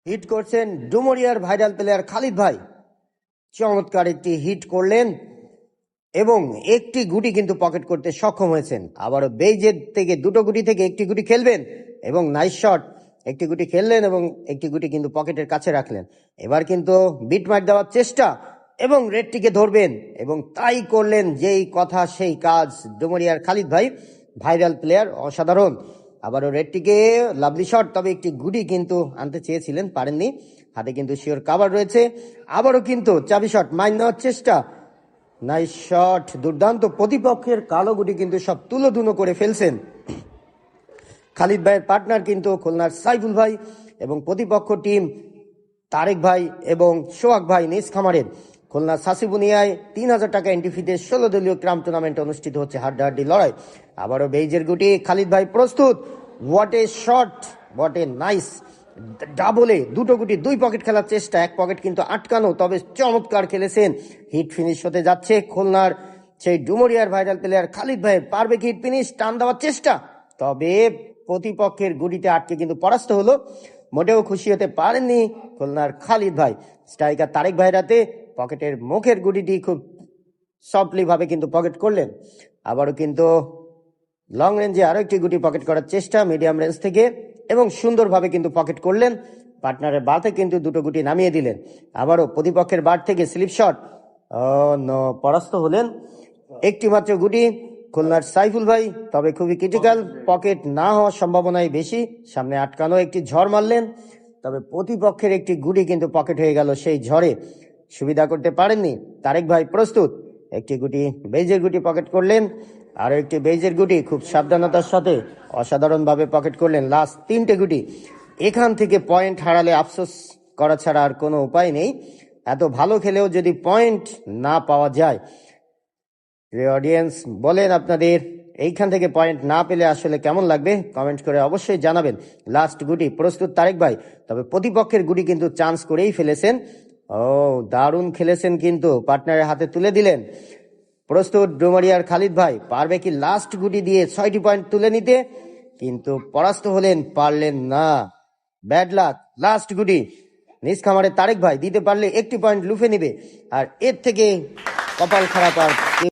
Hit করছেন ডুমুরিয়ার viral player Khalid ভাই। চমৎকার একটি হিট করলেন এবং একটি গুটি কিন্তু পকেট করতে সক্ষম হয়েছেন। আবারও বেইজের থেকে দুটো গুটি থেকে একটি গুটি খেলবেন এবং নাইস শট। একটি গুটি খেললেন এবং একটি গুটি কিন্তু পকেটের কাছে রাখলেন। এবার কিন্তু বিট মার দেওয়ার চেষ্টা এবং রেডটিকে ধরবেন এবং তাই করলেন, যেই কথা সেই কাজ। ডুমুরিয়ার খালিদ ভাই ভাইরাল প্লেয়ার, অসাধারণ। আবারও রেডটিকে লাভলি শট, তবে একটি গুটি কিন্তু আনতে চেয়েছিলেন, পারেননি। হাতে কিন্তু শিওর কাভার রয়েছে। আবারও কিন্তু চাবি শট মাইন নেওয়ার চেষ্টা, নাইস শট, দুর্দান্ত। প্রতিপক্ষের কালো গুটি কিন্তু সব তুলোধুনো করে ফেলছেন খালিদ ভাইয়ের পার্টনার কিন্তু খুলনার সাইফুল ভাই এবং প্রতিপক্ষ টিম তারেক ভাই এবং সোহাগ ভাই নিজ খামারের খুলনা সাসিবুনিয়ায় ৩,০০০ টাকা এন্ট্রি ফিতে ১৬ দলীয় ক্রাম টুর্নামেন্ট অনুষ্ঠিত হচ্ছে, হাড্ডাহাড্ডি লড়াই। আবারও বেইজের গুটি, খালিদ ভাই প্রস্তুত। What a shot, what a nice ডাবলে দুটো গুটি দুই পকেট খেলার চেষ্টা, এক পকেট কিন্তু আটকানো, তবে চমৎকার খেলেছেন। হিট ফিনিশ হতে যাচ্ছে খুলনার সেই ডুমুরিয়ার ভাইরাল প্লেয়ার খালিদ ভাই। পারবে কি হিট ফিনিশ? টান দেওয়ার চেষ্টা, তবে প্রতিপক্ষের গুটিতে আটকে কিন্তু পরাস্ত হলো। মোটেও খুশি হতে পারেননি খুলনার খালিদ ভাই। স্ট্রাইকার তারেক ভাইয়ের হাতে পকেটের মুখের গুটিটি খুব সফটলি ভাবে কিন্তু পকেট করলেন। আবারও কিন্তু লং রেঞ্জে আরো একটি গুটি পকেট করার চেষ্টা মিডিয়াম রেঞ্জ থেকে এবং সুন্দরভাবে কিন্তু পকেট করলেন। পার্টনারের বাতে কিন্তু দুটো গুটি নামিয়ে দিলেন। আবারও প্রতিপক্ষের বার থেকে স্লিপ শট, পরাস্ত হলেন। একটি মাত্র গুটি খুলনার সাইফুল ভাই, তবে খুবই ক্রিটিক্যাল, পকেট না হওয়ার সম্ভাবনাই বেশি। সামনে আটকানো একটি ঝড় মারলেন, তবে প্রতিপক্ষের একটি গুটি কিন্তু পকেট হয়ে গেল সেই ঝড়ে। সুবিধা করতে পারেননি তারেক ভাই। প্রস্তুত, একটি গুটি বেইজের গুটি পকেট করলেন, আরো একটি বেইজের গুটি খুব সাবধানতার সাথে অসাধারণভাবে পকেট করলেন। লাস্ট তিনটে গুটি, এখান থেকে পয়েন্ট হারালে আফসোস করা ছাড়া আর কোনো উপায় নেই। এত ভালো খেলেও যদি পয়েন্ট না পাওয়া যায়, প্রিয় অডিয়েন্স বলেন আপনাদের এইখান থেকে পয়েন্ট না পেলে আসলে কেমন লাগবে, কমেন্ট করে অবশ্যই জানাবেন। লাস্ট গুটি প্রস্তুত তারেক ভাই, তবে প্রতিপক্ষের গুটি কিন্তু চান্স করেই ফেলেছেন। দারুণ খেলেছেন, কিন্তু পার্টনারের হাতে তুলে দিলেন। প্রস্তুত ডুমুরিয়ার খালিদ ভাই, পারবে কি লাস্ট গুটি দিয়ে 6টি পয়েন্ট তুলে নিতে? কিন্তু পরাস্ত হলেন, পারলেন না। Bad luck. লাস্ট গুটি নিজ খামারে তারেক ভাই, দিতে পারলে একটি পয়েন্ট লুফে নিবে, আর এর থেকে কপাল খারাপ আর